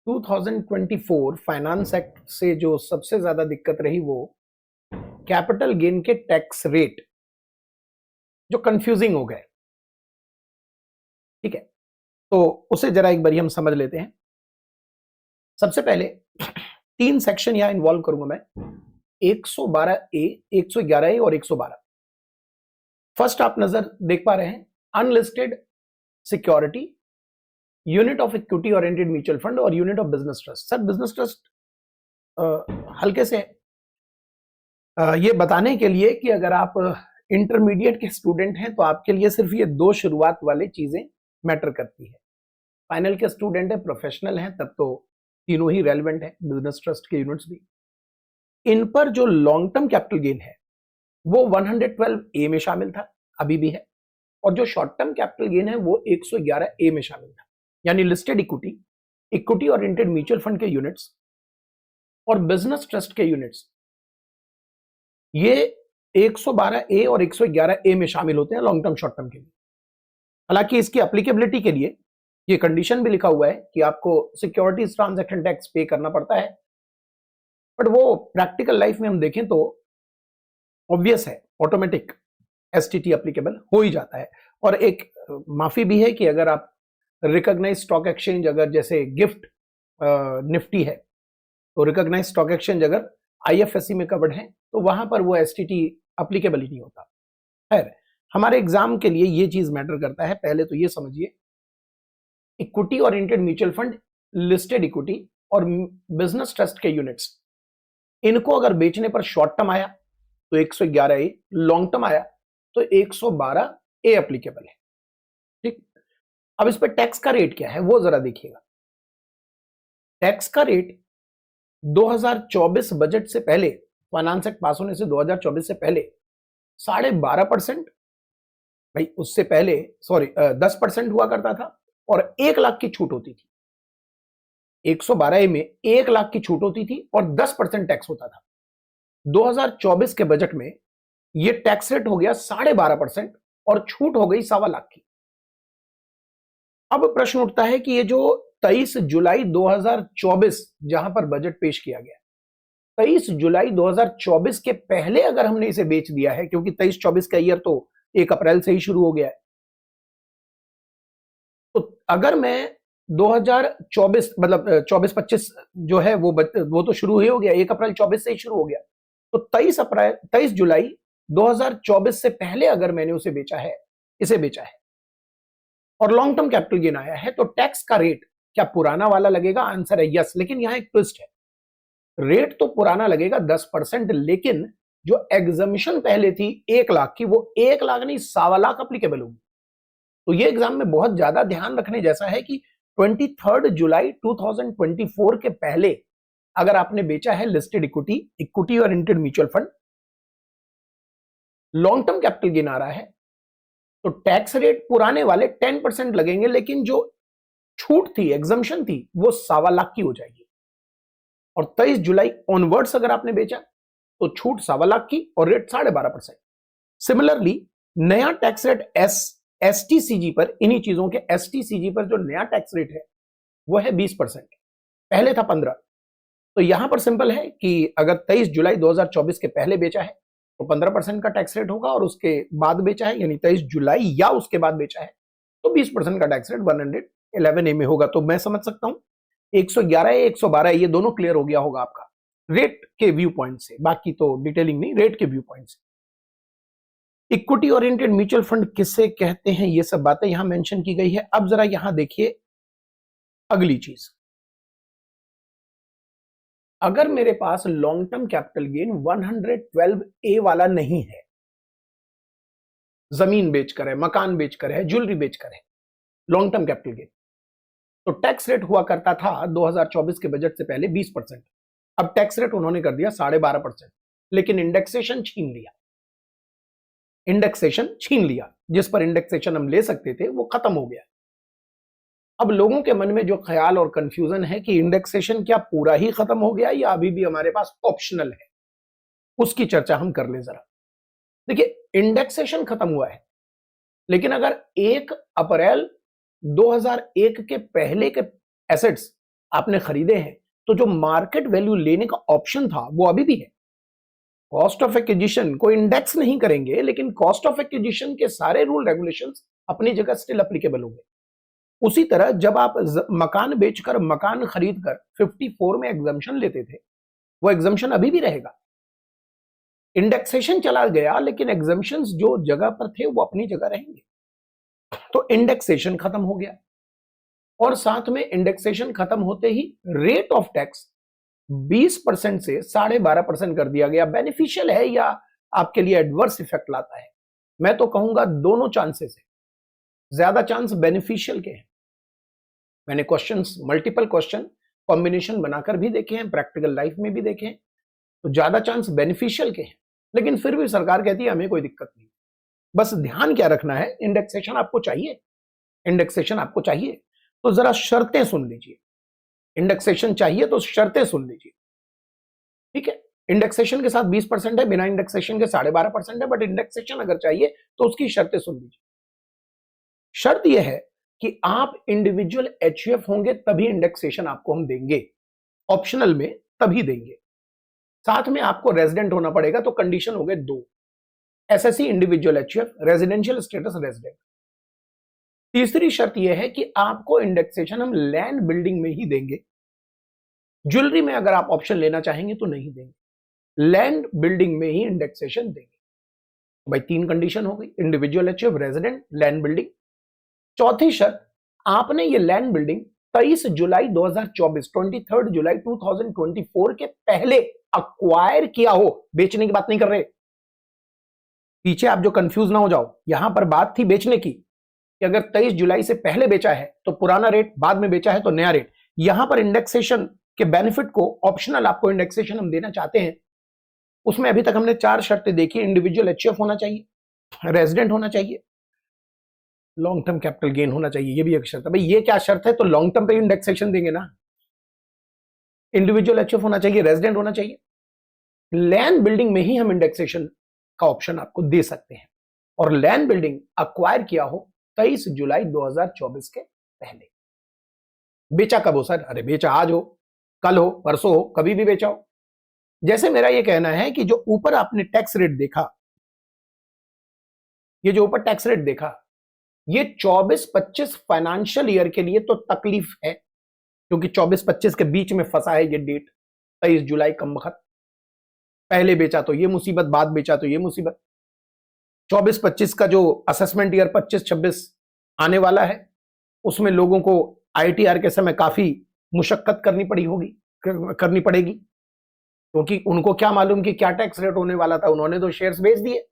2024 finance act से जो सबसे ज्यादा दिक्कत रही वो कैपिटल गेन के टैक्स रेट जो कंफ्यूजिंग हो गए। ठीक है, तो उसे जरा एक बार हम समझ लेते हैं। सबसे पहले 3 सेक्शन यहां इन्वॉल्व करूंगा मैं, 112A, 111A और 112। फर्स्ट आप नजर देख पा रहे हैं, unlisted security, unit of equity oriented mutual fund और unit of business trust. Sir business trust हल्के से ये बताने के लिए कि अगर आप इंटरमीडिएट के स्टूडेंट हैं तो आपके लिए सिर्फ ये 2 शुरुआत वाली चीजें मैटर करती है। फाइनल के स्टूडेंट है, प्रोफेशनल है, तब तो तीनों ही रेलेवेंट है, बिजनेस ट्रस्ट के यूनिट्स भी। इन पर जो लॉन्ग टर्म कैपिटल गेन है वो 112A में शामिल था, अभी भी है, और जो शॉर्ट टर्म कैपिटल गेन है वो 111A में शामिल था। यानी listed equity, equity oriented mutual fund के यूनिट्स और बिजनेस ट्रस्ट के यूनिट्स, ये 112A और 111A में शामिल होते हैं लॉन्ग टर्म शॉर्ट टर्म के लिए। हालांकि इसकी एप्लीकेबिलिटी के लिए ये कंडीशन भी लिखा हुआ है कि आपको सिक्योरिटीज ट्रांजैक्शन टैक्स पे करना पड़ता है, बट वो प्रैक्टिकल लाइफ में हम देखें तो ऑब्वियस है, ऑटोमेटिक एसटीटी एप्लीकेबल हो ही जाता है। और एक माफी भी है कि अगर आप रिकॉग्नाइज स्टॉक एक्सचेंज, अगर जैसे गिफ्ट निफ्टी है, तो रिकॉग्नाइज स्टॉक एक्सचेंज अगर आईएफएससी में कवर्ड है तो वहां पर वो एसटीटी एप्लीकेबल ही नहीं होता। खैर, हमारे एग्जाम के लिए ये चीज मैटर करता है। पहले तो ये समझिए, equity oriented mutual fund, listed equity और बिजनेस ट्रस्ट के यूनिट्स, इनको अगर बेचने पर शॉर्ट टर्म आया तो 111A, लॉन्ग टर्म आया तो 112A एप्लीकेबल है। ठीक, अब इस पर टैक्स का रेट क्या है वो जरा देखिएगा। टैक्स का रेट 2024 बजट से पहले, फाइनेंस एक्ट पास होने से 2024 से पहले 12.5%, भाई उससे पहले 10% हुआ करता था और 1 लाख की छूट होती थी। 112A में 1 लाख की छूट होती थी और 10% टैक्स होता था। 2024 के बजट में यह टैक्स रेट हो गया 12.5% और छूट हो गई 1.25 लाख की। अब प्रश्न उठता है कि ये जो 23 जुलाई 2024 जहां पर बजट पेश किया गया, 23 जुलाई 2024 के पहले अगर हमने इसे बेच दिया है, क्योंकि 23-24 का ईयर तो 1 अप्रैल से ही शुरू हो गया है, तो अगर मैं 2024 मतलब 24-25 जो है वो तो शुरू ही हो गया, 1 अप्रैल 24 से ही शुरू हो गया, तो 23 जुलाई 2024 से पहले अगर मैंने इसे बेचा है और लॉन्ग टर्म कैपिटल गेन आया है, तो टैक्स का रेट क्या पुराना वाला लगेगा? आंसर है यस। लेकिन यहां एक ट्विस्ट है, रेट तो पुराना लगेगा 10%, लेकिन जो एग्जम्पशन पहले थी 1 लाख की, वो 1 लाख नहीं 1.25 लाख एप्लीकेबल होगी। तो ये एग्जाम में बहुत ज्यादा ध्यान रखने जैसा है कि 23 जुलाई 2024 के पहले अगर आपने बेचा है listed equity oriented mutual fund, long term capital gain आ रहा है, तो टैक्स रेट पुराने वाले 10% लगेंगे, लेकिन जो छूट थी, एग्जम्पशन थी, वो 1.25 लाख की हो जाएगी। और 23 जुलाई ऑनवर्ड्स अगर आपने बेचा तो छूट 1.25 लाख की और रेट 12.5%। सिमिलरली नया टैक्स रेट एसटीसीजी पर, इन्हीं चीजों के एसटीसीजी पर जो नया टैक्स रेट है वो है 20%, पहले था 15%। तो यहां पर सिंपल है कि अगर 23 जुलाई 2024 के पहले बेचा है तो 15% का टैक्स रेट होगा, और उसके बाद बेचा है यानी 23 जुलाई या उसके बाद बेचा है तो 20% का टैक्स रेट 111A में होगा। तो मैं समझ सकता हूं 111 112 ये दोनों क्लियर हो गया होगा आपका रेट के व्यू पॉइंट से, बाकी तो डिटेलिंग नहीं, रेट के व्यू पॉइंट से। इक्विटी ओरिएंटेड म्यूचुअल फंड किसे कहते हैं, ये सब बातें यहां मेंशन की गई है। अब जरा यहां देखिए अगली चीज, अगर मेरे पास long term capital gain 112A वाला नहीं है, जमीन बेचकर है, मकान बेचकर है, ज्वेलरी बेचकर है, लॉन्ग टर्म कैपिटल गेन, तो टैक्स रेट हुआ करता था 2024 के बजट से पहले 20%। अब टैक्स रेट उन्होंने कर दिया 12.5%, लेकिन इंडेक्सेशन छीन लिया, जिस पर इंडेक्सेशन हम ले सकते थे वो खत्म हो गया। अब लोगों के मन में जो ख्याल और कंफ्यूजन है कि इंडेक्सेशन क्या पूरा ही खत्म हो गया या अभी भी हमारे पास ऑप्शनल है, उसकी चर्चा हम कर ले जरा। देखिए, इंडेक्सेशन खत्म हुआ है, लेकिन अगर 1 अप्रैल 2001 के पहले के एसेट्स आपने खरीदे हैं, तो जो मार्केट वैल्यू लेने का ऑप्शन था वो अभी भी है। कॉस्ट ऑफ एक्विजिशन को इंडेक्स नहीं करेंगे, लेकिन कॉस्ट ऑफ एक्विजिशन के सारे रूल रेगुलेशंस अपनी जगह स्टिल एप्लीकेबल होंगे। उसी तरह जब आप मकान बेचकर मकान खरीदकर 54 में एग्जम्पशन लेते थे, वो एग्जम्पशन अभी भी रहेगा। इंडेक्सेशन चला गया, लेकिन एग्जम्पशंस जो जगह पर थे वो अपनी जगह रहेंगे। तो इंडेक्सेशन खत्म हो गया, और साथ में इंडेक्सेशन खत्म होते ही रेट ऑफ टैक्स 20% से 12.5% कर दिया गया। बेनिफिशियल है या आपके लिए एडवर्स इफेक्ट लाता है? मैं तो कहूंगा दोनों चांसेस है, ज्यादा चांस बेनिफिशियल के हैं। मैंने क्वेश्चंस, मल्टीपल क्वेश्चन कॉम्बिनेशन बनाकर भी देखे हैं, प्रैक्टिकल लाइफ में भी देखे हैं, तो ज्यादा चांस बेनिफिशियल के हैं। लेकिन फिर भी सरकार कहती है हमें कोई दिक्कत नहीं। बस ध्यान क्या रखना है, इंडेक्सेशन आपको चाहिए, इंडेक्सेशन आपको चाहिए तो जरा शर्तें सुन लीजिए। इंडेक्सेशन चाहिए तो शर्तें सुन लीजिए, ठीक है? इंडेक्सेशन के साथ 20% है, बिना इंडेक्सेशन के 12.5% है, बट इंडेक्सेशन अगर चाहिए तो उसकी शर्तें सुन लीजिए। शर्त यह है कि आप इंडिविजुअल एचयूएफ होंगे तभी इंडेक्सेशन आपको हम देंगे, ऑप्शनल में तभी देंगे। साथ में आपको रेजिडेंट होना पड़ेगा, तो कंडीशन हो गए 2, SSC individual HUF, residential status resident. तीसरी शर्त यह है कि आपको इंडेक्सेशन हम लैंड बिल्डिंग में ही देंगे। ज्वेलरी में अगर आप ऑप्शन लेना चाहेंगे तो नहीं देंगे, लैंड बिल्डिंग में ही इंडेक्सेशन देंगे। भाई 3 कंडीशन हो गई, individual HUF, resident, land building. चौथी शर्त, आपने ये लैंड बिल्डिंग 23 जुलाई 2024, 23 जुलाई 2024 के पहले अक्वायर किया हो। बेचने की बात नहीं कर रहे, पीछे आप जो कंफ्यूज ना हो जाओ। यहां पर बात थी बेचने की, कि अगर 23 जुलाई से पहले बेचा है तो पुराना रेट, बाद में बेचा है तो नया रेट। यहां पर इंडेक्सेशन के बेनिफिट को ऑप्शनल आपको इंडेक्सेशन हम देना चाहते हैं। उसमें अभी तक हमने 4 शर्तें देखी, इंडिविजुअल एचयूएफ होना चाहिए, रेजिडेंट होना चाहिए, लॉन्ग टर्म कैपिटल गेन होना चाहिए, ये भी एक शर्त है। भाई ये क्या शर्त है? तो लॉन्ग टर्म पे इंडेक्सेशन देंगे ना। इंडिविजुअल एचयूएफ होना चाहिए, रेजिडेंट होना चाहिए, लैंड बिल्डिंग में ही हम इंडेक्सेशन का ऑप्शन आपको दे सकते हैं, और लैंड बिल्डिंग अक्वायर किया हो 23 जुलाई 2024 के पहले। बेचा कब हो सर? अरे बेचा आज हो, कल हो, परसों हो, कभी भी बेचा हो। जैसे मेरा ये कहना है कि जो ऊपर आपने टैक्स रेट देखा, ये जो ऊपर टैक्स रेट देखा, ये 24-25 फाइनेंशियल ईयर के लिए तो तकलीफ है, क्योंकि 24-25 के बीच में फंसा है ये डेट, 23 जुलाई कम वक्त। पहले बेचा तो ये मुसीबत, बाद बेचा तो ये मुसीबत। 24-25 का जो असेसमेंट ईयर 25-26 आने वाला है, उसमें लोगों को आईटीआर के समय काफी मुशक्कत करनी पड़ेगी, क्योंकि उनको क्या मालूम कि क्या टैक्स रेट होने वाला था। उन्होंने तो शेयर्स बेच दिए,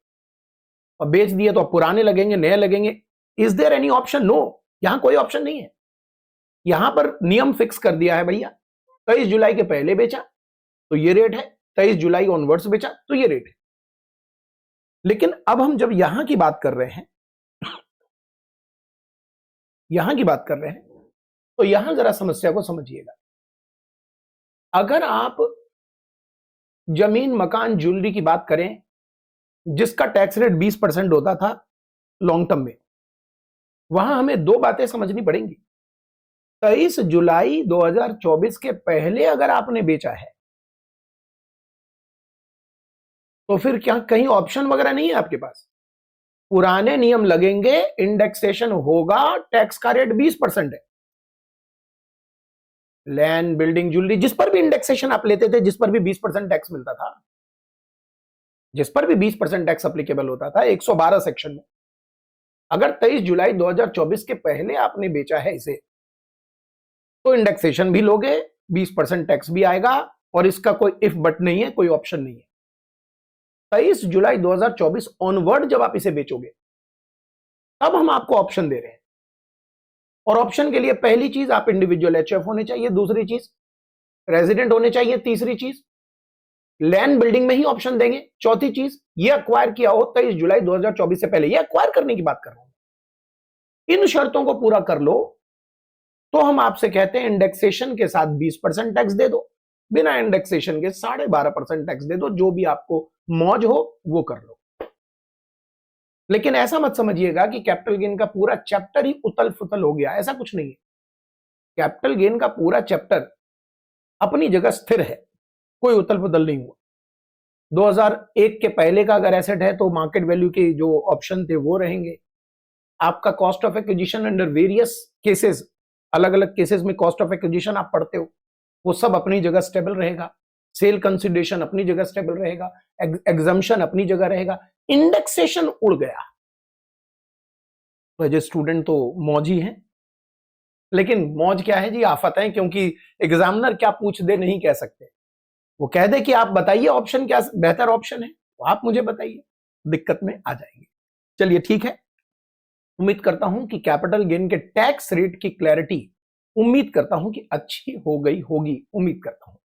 और बेच दिए तो अब पुराने लगेंगे, नए लगेंगे। Is there any option? No, यहां कोई ऑप्शन नहीं है। यहां पर नियम फिक्स कर दिया है भैया, 23 जुलाई के पहले बेचा तो ये रेट है, 23 जुलाई ऑनवर्ड्स बेचा तो ये रेट है। लेकिन अब हम जब यहां की बात कर रहे हैं, तो यहां जरा समस्या को समझिएगा। अगर आप जमीन, मकान, ज्वेलरी की बात करें, जिसका टैक्स रेट 20% होता था लॉन्ग टर्म में, वहां हमें 2 बातें समझनी पड़ेंगी। 23 जुलाई 2024 के पहले अगर आपने बेचा है, तो फिर क्या कहीं ऑप्शन वगैरह नहीं है आपके पास? पुराने नियम लगेंगे, इंडेक्सेशन होगा, टैक्स का रेट 20% है। लैंड, बिल्डिंग, ज्वेलरी, जिस पर भी इंडेक्सेशन आप लेते थे, जिस पर भी 20% टैक्स मिलता था, जिस पर भी 20% टैक्स अप्लीकेबल होता था 112 सेक्शन में, अगर 23 जुलाई 2024 के पहले आपने बेचा है इसे, तो इंडेक्सेशन भी लोगे, 20% टैक्स भी आएगा, और इसका कोई इफ बट नहीं है, कोई ऑप्शन नहीं है। 23 जुलाई 2024 ऑनवर्ड जब आप इसे बेचोगे, तब हम आपको ऑप्शन दे रहे हैं। और ऑप्शन के लिए पहली चीज, आप इंडिविजुअल एचएफ होने चाहिए, दूसरी चीज रेजिडेंट होने चाहिए, तीसरी चीज लैंड बिल्डिंग में ही ऑप्शन देंगे, चौथी चीज ये अक्वायर किया हो 23 जुलाई 2024 से पहले। ये अक्वायर करने की बात कर रहा हूं। इन शर्तों को पूरा कर लो तो हम आपसे कहते हैं इंडेक्सेशन के साथ 20% टैक्स दे दो, बिना इंडेक्सेशन के 12.5% टैक्स दे दो, जो भी आपको मौज हो वो कर लो। लेकिन ऐसा मत समझिएगा कि कैपिटल गेन का पूरा चैप्टर ही उतल फुतल हो गया, ऐसा कुछ नहीं है। कैपिटल गेन का पूरा चैप्टर अपनी जगह स्थिर है, कोई उथल पुथल नहीं हुआ। 2001 के पहले का अगर एसेट है तो मार्केट वैल्यू के जो ऑप्शन थे वो रहेंगे। आपका cost of acquisition under various cases, अलग अलग केसेस में कॉस्ट ऑफ एक्विजिशन आप पढ़ते हो, वो सब अपनी जगह स्टेबल रहेगा। सेल कंसिडरेशन अपनी जगह स्टेबल रहेगा, एग्जम्पशन अपनी जगह रहेगा। इंडेक्सेशन उड़ गया, तो एज ए स्टूडेंट तो मौज ही है, लेकिन मौज क्या है जी, आफत है, क्योंकि एग्जामिनर क्या पूछ दे नहीं कह सकते। वो कह दे कि आप बताइए ऑप्शन क्या बेहतर ऑप्शन है, तो आप मुझे बताइए, दिक्कत में आ जाएंगे। चलिए ठीक है, उम्मीद करता हूं कि कैपिटल गेन के टैक्स रेट की क्लैरिटी उम्मीद करता हूं कि अच्छी हो गई होगी, उम्मीद करता हूं।